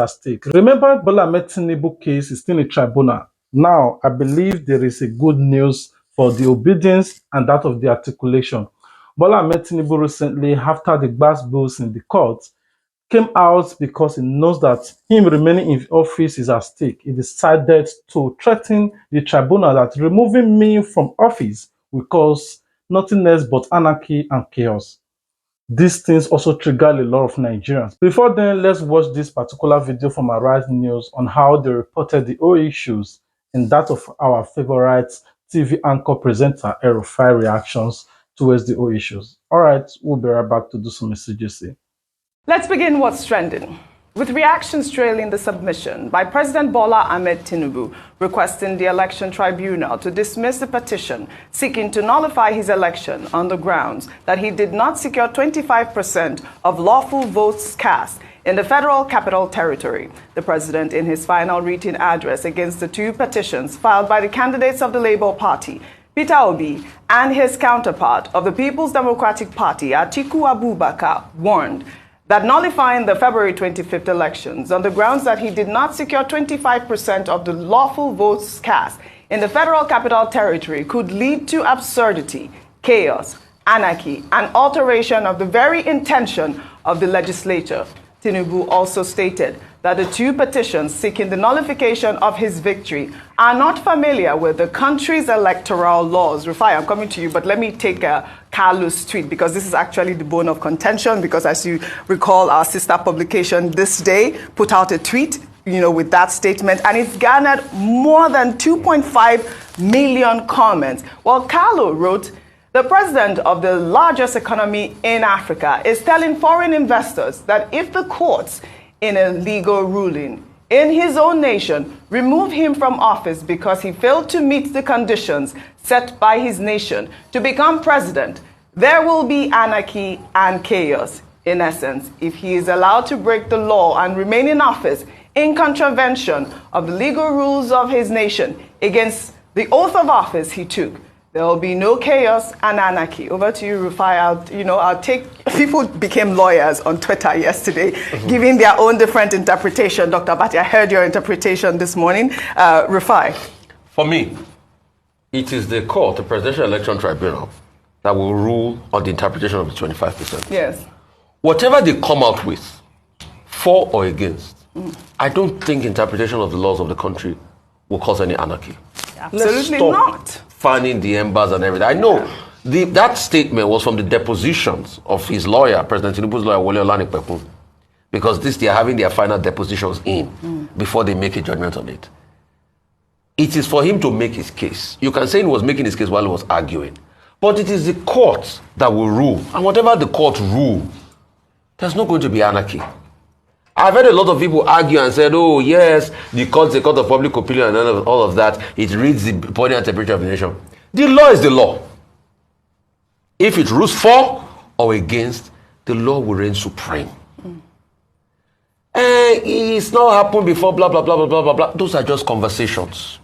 at stake. Remember, Bola Ahmed Tinubu case is still in tribunal. Now, I believe there is a good news for the obedience and that of the articulation. Bola Ahmed Tinubu recently, after the gbas in the court, came out because he knows that him remaining in office is at stake. He decided to threaten the tribunal that removing me from office will cause nothing else but anarchy and chaos. These things also trigger a lot of Nigerians. Before then, let's watch this particular video from Arise News on how they reported the whole issues and that of our favorite TV anchor presenter, Erufai reactions towards the whole issues. All right, we'll be right back to do some messages here. Let's begin what's trending. With reactions trailing the submission by President Bola Ahmed Tinubu requesting the Election Tribunal to dismiss the petition seeking to nullify his election on the grounds that he did not secure 25% of lawful votes cast in the Federal Capital Territory. The president, in his final written address against the two petitions filed by the candidates of the Labour Party, Peter Obi, and his counterpart of the People's Democratic Party, Atiku Abubakar, warned that nullifying the February 25th elections on the grounds that he did not secure 25% of the lawful votes cast in the Federal Capital Territory could lead to absurdity, chaos, anarchy, and alteration of the very intention of the legislature. Tinubu also stated that the two petitions seeking the nullification of his victory are not familiar with the country's electoral laws. Rufai, I'm coming to you, but let me take Carlos' tweet because this is actually the bone of contention because as you recall, our sister publication This Day put out a tweet, with that statement, and it's garnered more than 2.5 million comments. Well, Carlo wrote, the president of the largest economy in Africa is telling foreign investors that if the courts in a legal ruling in his own nation remove him from office because he failed to meet the conditions set by his nation to become president, there will be anarchy and chaos. In essence, if he is allowed to break the law and remain in office in contravention of the legal rules of his nation against the oath of office he took, there will be no chaos and anarchy. Over to you, Rufai. I'll take. People became lawyers on Twitter yesterday, giving their own different interpretation. Dr. Abati, I heard your interpretation this morning. Rufai. For me, it is the court, the Presidential Election Tribunal, that will rule on the interpretation of the 25%. Yes. Whatever they come out with, for or against, I don't think interpretation of the laws of the country will cause any anarchy. Absolutely not. Fanning the embers and everything. I know that statement was from the depositions of his lawyer, President Tinubu's lawyer, Wole Olanipekun, because they are having their final depositions in before they make a judgment on it. It is for him to make his case. You can say he was making his case while he was arguing, but it is the court that will rule, and whatever the court rule, there's not going to be anarchy. I've heard a lot of people argue and said, oh, yes, the court of public opinion and all of that, it reads the body and temperature of the nation. The law is the law. If it rules for or against, the law will reign supreme. And it's not happened before, blah, blah, blah, blah, blah, blah, blah. Those are just conversations.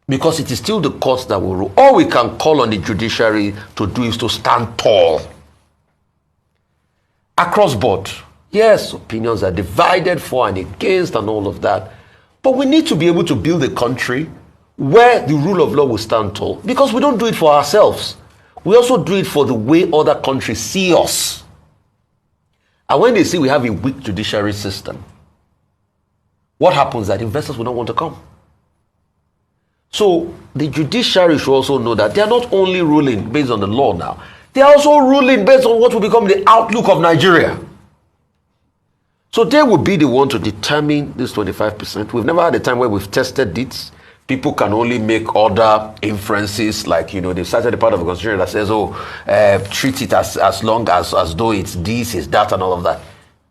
Because it is still the courts that will rule. All we can call on the judiciary to do is to stand tall. Across board. Yes, opinions are divided for and against and all of that. But we need to be able to build a country where the rule of law will stand tall. Because we don't do it for ourselves. We also do it for the way other countries see us. And when they see we have a weak judiciary system, what happens is that investors will not want to come. So the judiciary should also know that they are not only ruling based on the law now, they are also ruling based on what will become the outlook of Nigeria. So they will be the one to determine this 25%. We've never had a time where we've tested it. People can only make other inferences, like, they've cited a part of the constitution that says, treat it as long as though it's this, it's that, and all of that.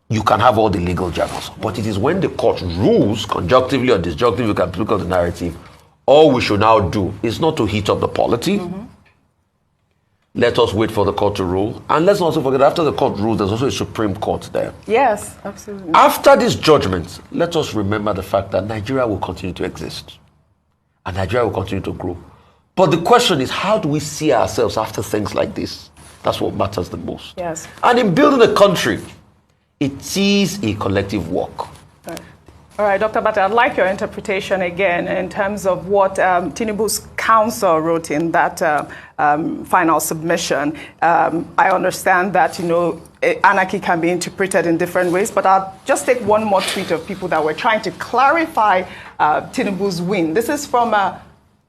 You can have all the legal jargons. But it is when the court rules, conjunctively or disjunctively, you can look at the narrative. All we should now do is not to heat up the polity. Let us wait for the court to rule. And let's also forget, after the court rules, there's also a Supreme Court there. Yes, absolutely. After this judgment, let us remember the fact that Nigeria will continue to exist. And Nigeria will continue to grow. But the question is, how do we see ourselves after things like this? That's what matters the most. Yes. And in building a country, it is a collective work. All right, Dr. Bata, I'd like your interpretation again in terms of what Tinubu's counsel wrote in that final submission. I understand that, anarchy can be interpreted in different ways, but I'll just take one more tweet of people that were trying to clarify Tinubu's win. This is from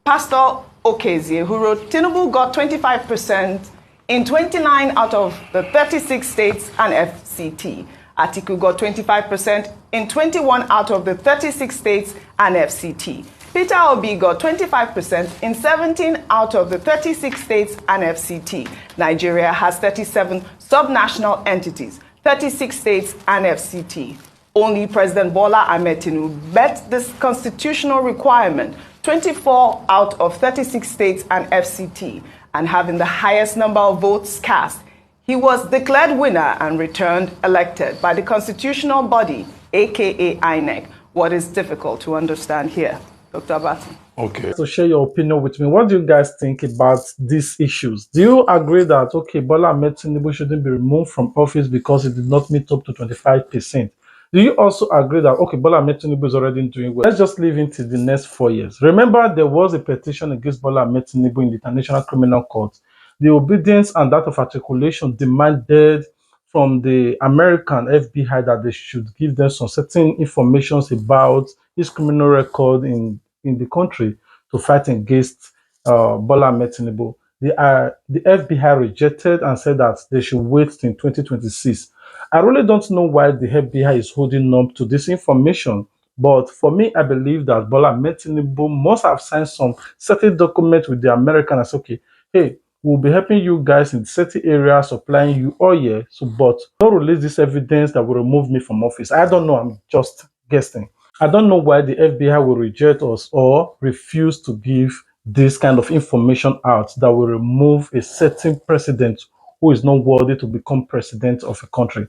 Pastor Okezie, who wrote, Tinubu got 25% in 29 out of the 36 states and FCT. Atiku got 25% in 21 out of the 36 states and FCT. Peter Obi got 25% in 17 out of the 36 states and FCT. Nigeria has 37 subnational entities, 36 states and FCT. Only President Bola Ahmed Tinubu met this constitutional requirement, 24 out of 36 states and FCT, and having the highest number of votes cast. He was declared winner and returned elected by the constitutional body, aka INEC. What is difficult to understand here? Dr. Abati. Okay. So share your opinion with me. What do you guys think about these issues? Do you agree that, okay, Bola Ahmed Tinubu shouldn't be removed from office because he did not meet up to 25%? Do you also agree that, okay, Bola Ahmed Tinubu is already doing well? Let's just leave him till the next 4 years. Remember, there was a petition against Bola Ahmed Tinubu in the International Criminal Court. The obedience and that of articulation demanded from the American FBI that they should give them some certain informations about his criminal record in the country to fight against Bola Ahmed Tinubu. The FBI rejected and said that they should wait till 2026. I really don't know why the FBI is holding on to this information, but for me, I believe that Bola Ahmed Tinubu must have signed some certain document with the American and said, okay, hey, we'll be helping you guys in certain areas, supplying you oil, so but don't release this evidence that will remove me from office. I don't know, I'm just guessing. I don't know why the FBI will reject us or refuse to give this kind of information out that will remove a certain president who is not worthy to become president of a country.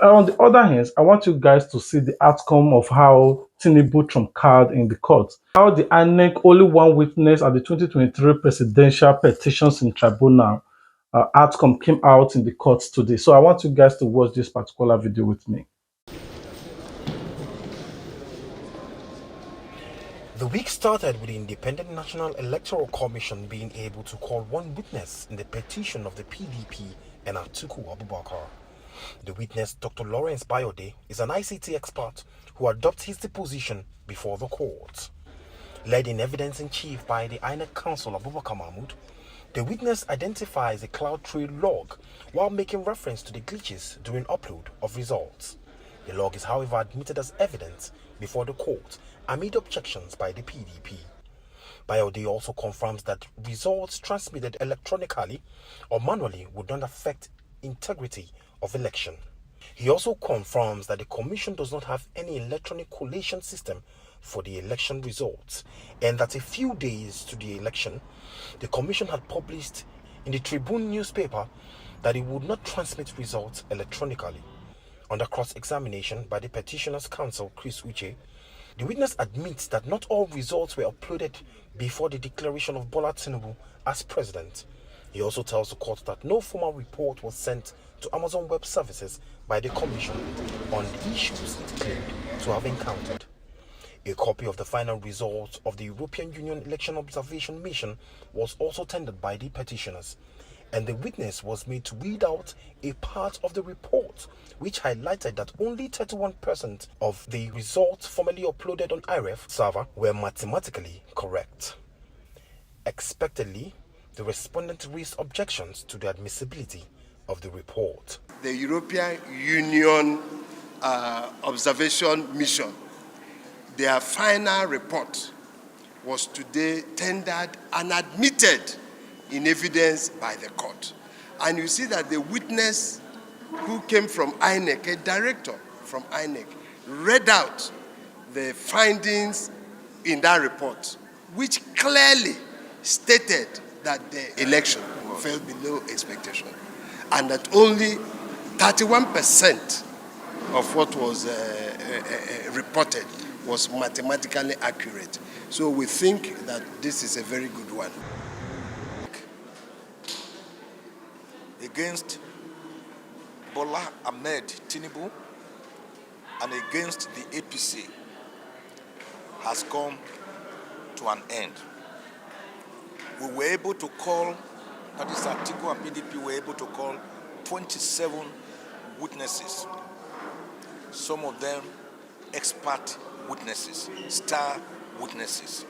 On the other hand, I want you guys to see the outcome of how Tinubu trump card in the court. How the INEC, only one witness at the 2023 presidential petitions in tribunal outcome came out in the courts today. So I want you guys to watch this particular video with me. The week started with the Independent National Electoral Commission being able to call one witness in the petition of the PDP and Atiku Abubakar. The witness, Dr. Lawrence Bayode, is an ICT expert who adopts his deposition before the court. Led in evidence in chief by the INEC counsel Abubakar Mahmood, the witness identifies a cloud trail log while making reference to the glitches during upload of results. The log is, however, admitted as evidence before the court amid objections by the PDP. Bayode also confirms that results transmitted electronically or manually would not affect integrity of election. He also confirms that the commission does not have any electronic collation system for the election results, and that a few days to the election, the commission had published in the Tribune newspaper that it would not transmit results electronically. Under cross-examination by the petitioner's counsel, Chris Uche, the witness admits that not all results were uploaded before the declaration of Bola Tinubu as president. He also tells the court that no formal report was sent to Amazon Web Services by the commission on the issues it claimed to have encountered. A copy of the final results of the European Union Election Observation Mission was also tendered by the petitioners, and the witness was made to read out a part of the report which highlighted that only 31% of the results formerly uploaded on IREF server were mathematically correct. Expectedly, the respondent raised objections to the admissibility of the report. The European Union Observation Mission, their final report was today tendered and admitted in evidence by the court. And you see that the witness who came from INEC, a director from INEC, read out the findings in that report, which clearly stated that the election fell below expectation, and that only 31% of what was reported was mathematically accurate. So we think that this is a very good one. Against Bola Ahmed Tinubu and against the APC has come to an end. We were able to call, that is Atiku and PDP were able to call 27 witnesses. Some of them expert witnesses, star witnesses.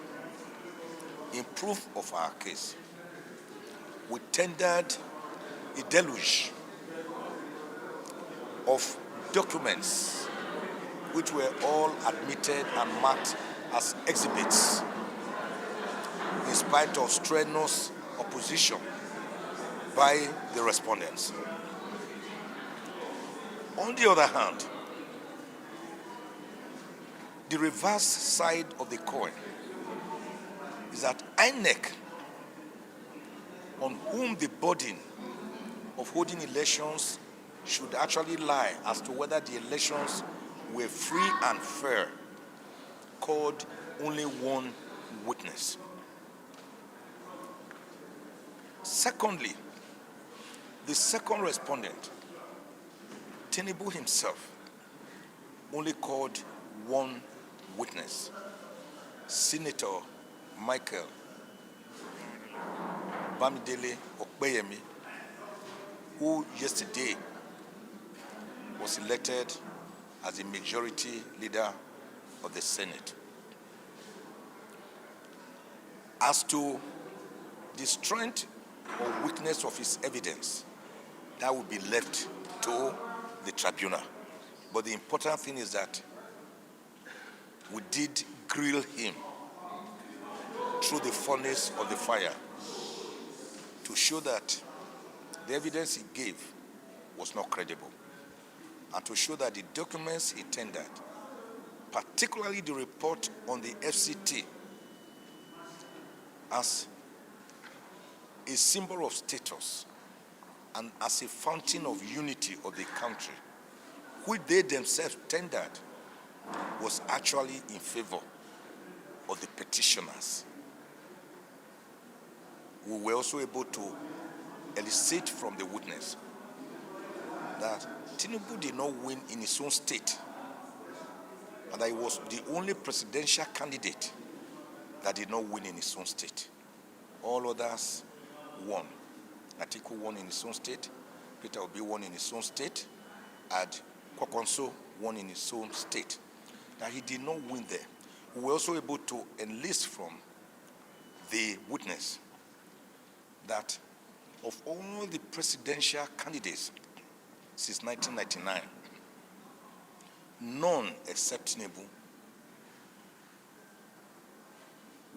In proof of our case, we tendered a deluge of documents which were all admitted and marked as exhibits in spite of strenuous opposition by the respondents. On the other hand, the reverse side of the coin is that INEC, on whom the burden of holding elections should actually lie as to whether the elections were free and fair, called only one witness. Secondly, the second respondent, Tinubu himself, only called one witness, Senator Michael Bamidele Okpeyemi, who yesterday was elected as the majority leader of the Senate. As to the strength or weakness of his evidence, that would be left to the tribunal. But the important thing is that we did grill him through the furnace of the fire to show that the evidence he gave was not credible, and to show that the documents he tendered, particularly the report on the FCT, as a symbol of status and as a fountain of unity of the country, which they themselves tendered, was actually in favor of the petitioners. We were also able to elicit from the witness that Tinubu did not win in his own state, and that he was the only presidential candidate that did not win in his own state. All others won. Atiku won in his own state, Peter Obi won in his own state, and Kwankwaso won in his own state. That he did not win there. We were also able to enlist from the witness that of all the presidential candidates since 1999, none except Tinubu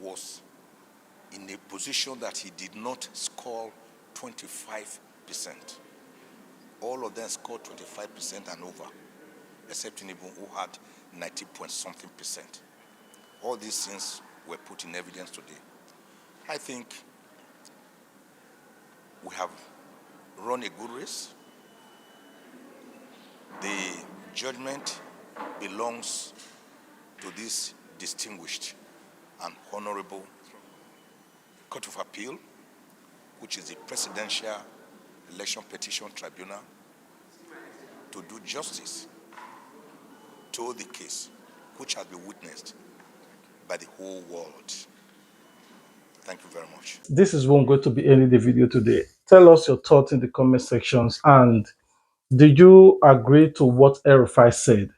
was in a position that he did not score 25%. All of them scored 25% and over, except Tinubu, who had 90-point-something%. All these things were put in evidence today. I think we have run a good race. The judgment belongs to this distinguished and honorable Court of Appeal, which is the Presidential Election Petition Tribunal, to do justice to the case, which has been witnessed by the whole world. Thank you very much. This is won't going to be ending the video today. Tell us your thoughts in the comment sections, and did you agree to what El-Rufai said?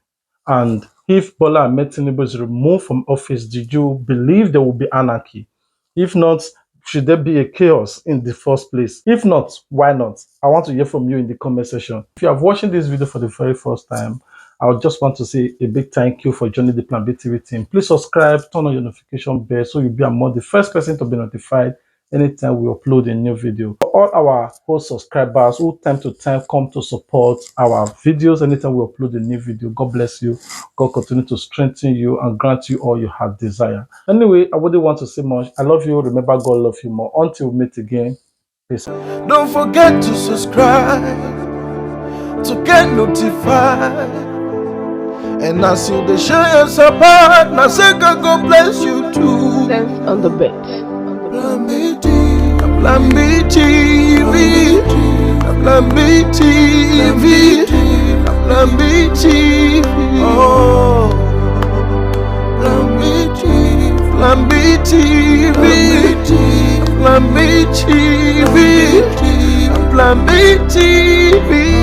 And if Bola Ahmed Tinubu is removed from office, did you believe there will be anarchy? If not, should there be a chaos in the first place? If not, why not? I want to hear from you in the comment section. If you are watching this video for the very first time, I would just want to say a big thank you for joining the Plan B TV team. Please subscribe, turn on your notification bell so you'll be among the first person to be notified anytime we upload a new video. For all our host subscribers who time to time come to support our videos anytime we upload a new video, God bless you. God continue to strengthen you and grant you all you have desire. Anyway, I wouldn't want to say much. I love you. Remember, God loves you more. Until we meet again, peace. Don't forget to subscribe to get notified. And as you they share your support, now say God bless you too. Sense on the bit. Plan B TV, Plan B TV, Plan B TV, oh, Plan B TV. Plan B TV. Plan B TV.